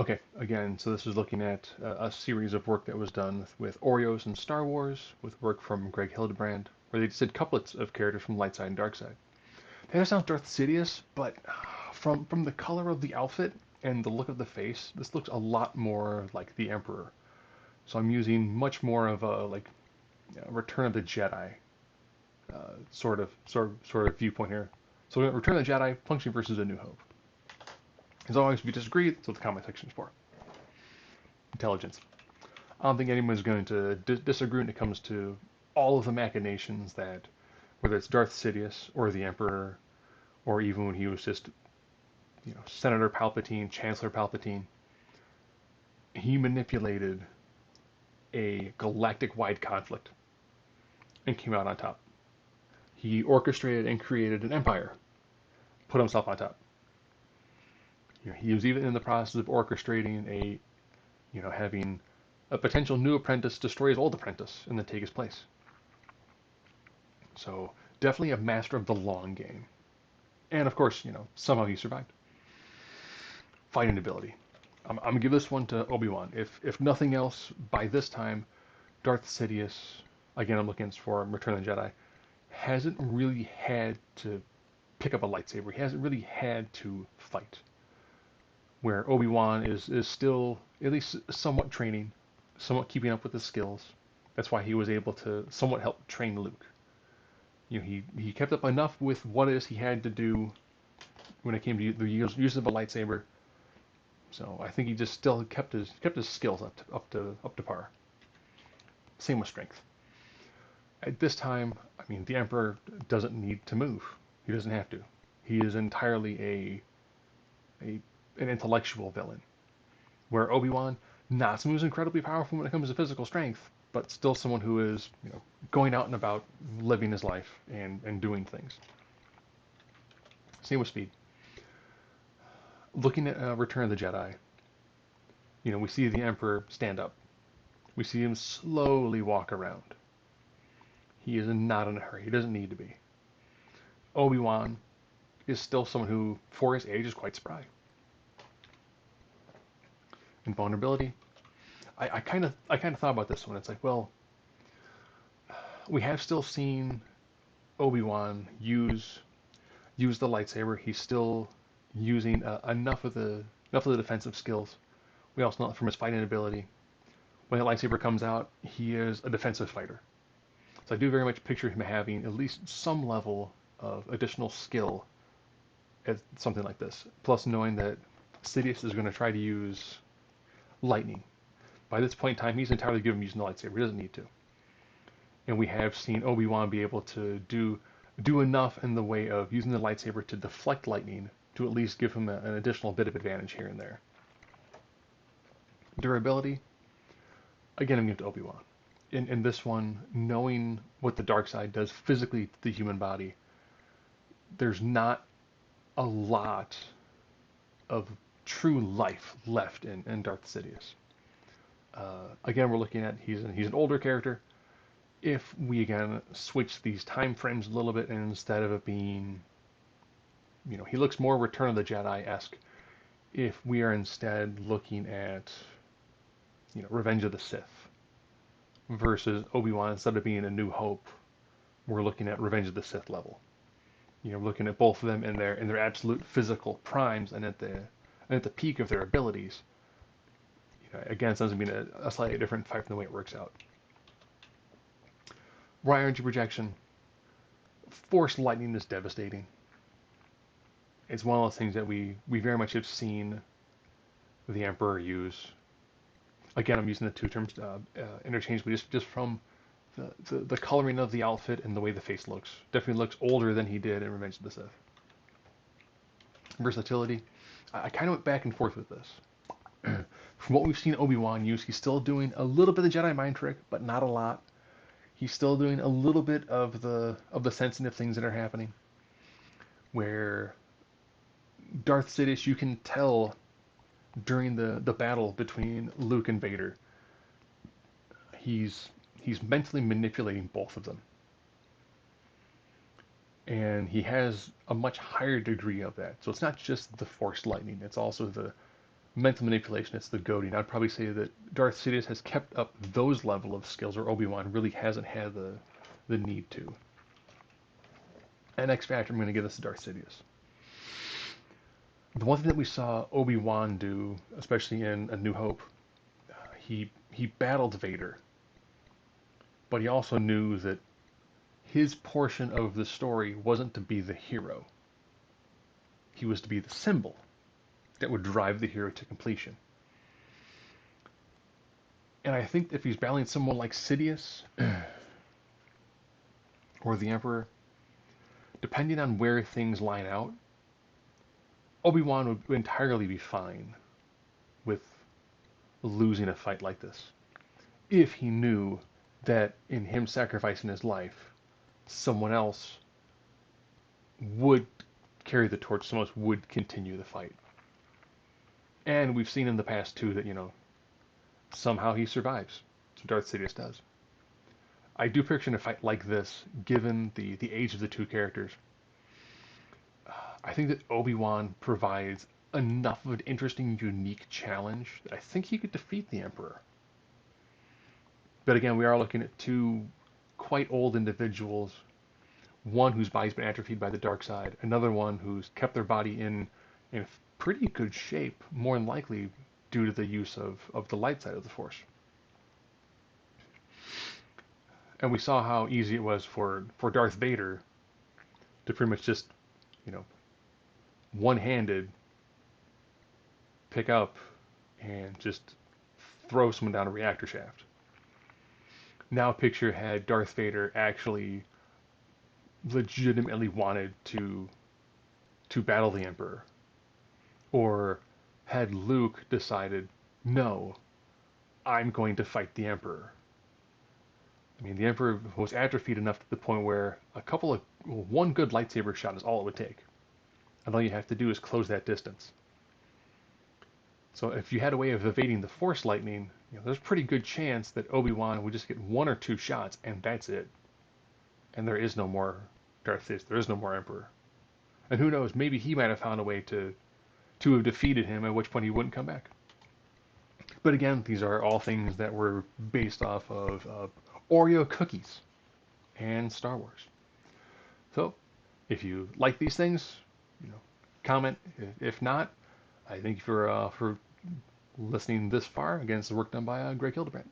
Okay, again, so this is looking at a series of work that was done with Oreos and Star Wars, with work from Greg Hildebrandt, where they just did couplets of characters from light side and dark side. They understand Darth Sidious, but from the color of the outfit and the look of the face, this looks a lot more like the Emperor. So I'm using much more of a like Return of the Jedi sort of viewpoint here. So Return of the Jedi, function versus A New Hope. As always, if you disagree, that's what the comment section is for. Intelligence. I don't think anyone's going to disagree when it comes to all of the machinations that, whether it's Darth Sidious or the Emperor, or even when he was just, Senator Palpatine, Chancellor Palpatine, he manipulated a galactic-wide conflict and came out on top. He orchestrated and created an empire, put himself on top. He was even in the process of orchestrating having a potential new apprentice destroy his old apprentice and then take his place. So definitely a master of the long game. And of course, somehow he survived. Fighting ability. I'm gonna give this one to Obi-Wan. If nothing else, by this time, Darth Sidious, again I'm looking for Return of the Jedi, hasn't really had to pick up a lightsaber. He hasn't really had to fight. Where Obi-Wan is still at least somewhat training, somewhat keeping up with his skills. That's why he was able to somewhat help train Luke. He kept up enough with what it is he had to do when it came to the use of a lightsaber. So I think he just still kept his skills up to par. Same with strength. At this time, I mean, the Emperor doesn't need to move. He doesn't have to. He is entirely an intellectual villain. Where Obi-Wan, not someone who's incredibly powerful when it comes to physical strength, but still someone who is, going out and about, living his life and doing things. Same with speed. Looking at Return of the Jedi, we see the Emperor stand up. We see him slowly walk around. He is not in a hurry. He doesn't need to be. Obi-Wan is still someone who, for his age, is quite spry. And vulnerability, I kind of thought about this one. It's like, well, we have still seen Obi-Wan use the lightsaber. He's still using enough of the defensive skills. We also know from his fighting ability, when the lightsaber comes out, he is a defensive fighter. So I do very much picture him having at least some level of additional skill at something like this. Plus knowing that Sidious is going to try to use lightning. By this point in time, he's entirely given using the lightsaber. He doesn't need to. And we have seen Obi-Wan be able to do enough in the way of using the lightsaber to deflect lightning to at least give him an additional bit of advantage here and there. Durability, again, I'm going to Obi-Wan. In this one, knowing what the dark side does physically to the human body, there's not a lot of true life left in Darth Sidious. Again, we're looking at he's an older character. If we again switch these time frames a little bit, and instead of it being, he looks more Return of the Jedi-esque. If we are instead looking at, Revenge of the Sith versus Obi-Wan, instead of being A New Hope, we're looking at Revenge of the Sith level. Looking at both of them in their absolute physical primes and at the peak of their abilities. Again, it's going to be a slightly different fight from the way it works out. Raw energy projection. Force lightning is devastating. It's one of those things that we very much have seen the Emperor use. Again, I'm using the two terms interchangeably, just from the coloring of the outfit and the way the face looks. Definitely looks older than he did in Revenge of the Sith. Versatility. I kind of went back and forth with this. From what we've seen Obi-Wan use, he's still doing a little bit of the Jedi mind trick, but not a lot. He's still doing a little bit of the sensitive things that are happening. Where Darth Sidious, you can tell during the battle between Luke and Vader, he's mentally manipulating both of them. And he has a much higher degree of that. So it's not just the Force lightning, it's also mental manipulation, it's the goading. I'd probably say that Darth Sidious has kept up those level of skills, where Obi-Wan really hasn't had the need to. And X Factor, I'm going to give this to Darth Sidious. The one thing that we saw Obi-Wan do, especially in A New Hope, he battled Vader, but he also knew that his portion of the story wasn't to be the hero. He was to be the symbol that would drive the hero to completion. And I think if he's battling someone like Sidious or the Emperor, depending on where things line out, Obi-Wan would entirely be fine with losing a fight like this, if he knew that in him sacrificing his life, someone else would carry the torch, someone else would continue the fight. And we've seen in the past, too, that, somehow he survives. So Darth Sidious does. I do picture in a fight like this, given the age of the two characters, I think that Obi-Wan provides enough of an interesting, unique challenge that I think he could defeat the Emperor. But again, we are looking at two quite old individuals, one whose body's been atrophied by the dark side, another one who's kept their body in pretty good shape, more than likely due to the use of the light side of the Force. And we saw how easy it was for Darth Vader to pretty much just, one-handed pick up and just throw someone down a reactor shaft. Now picture had Darth Vader actually legitimately wanted to battle the Emperor, or had Luke decided, no, I'm going to fight the Emperor. I mean, the Emperor was atrophied enough to the point where one good lightsaber shot is all it would take. And all you have to do is close that distance. So if you had a way of evading the Force lightning, there's a pretty good chance that Obi-Wan would just get one or two shots, and that's it. And there is no more Darth Sidious. There is no more Emperor. And who knows, maybe he might have found a way to have defeated him, at which point he wouldn't come back. But again, these are all things that were based off of Oreo cookies and Star Wars. So, if you like these things, comment. If not, I thank you for listening this far. Again, it's the work done by Greg Hildebrandt.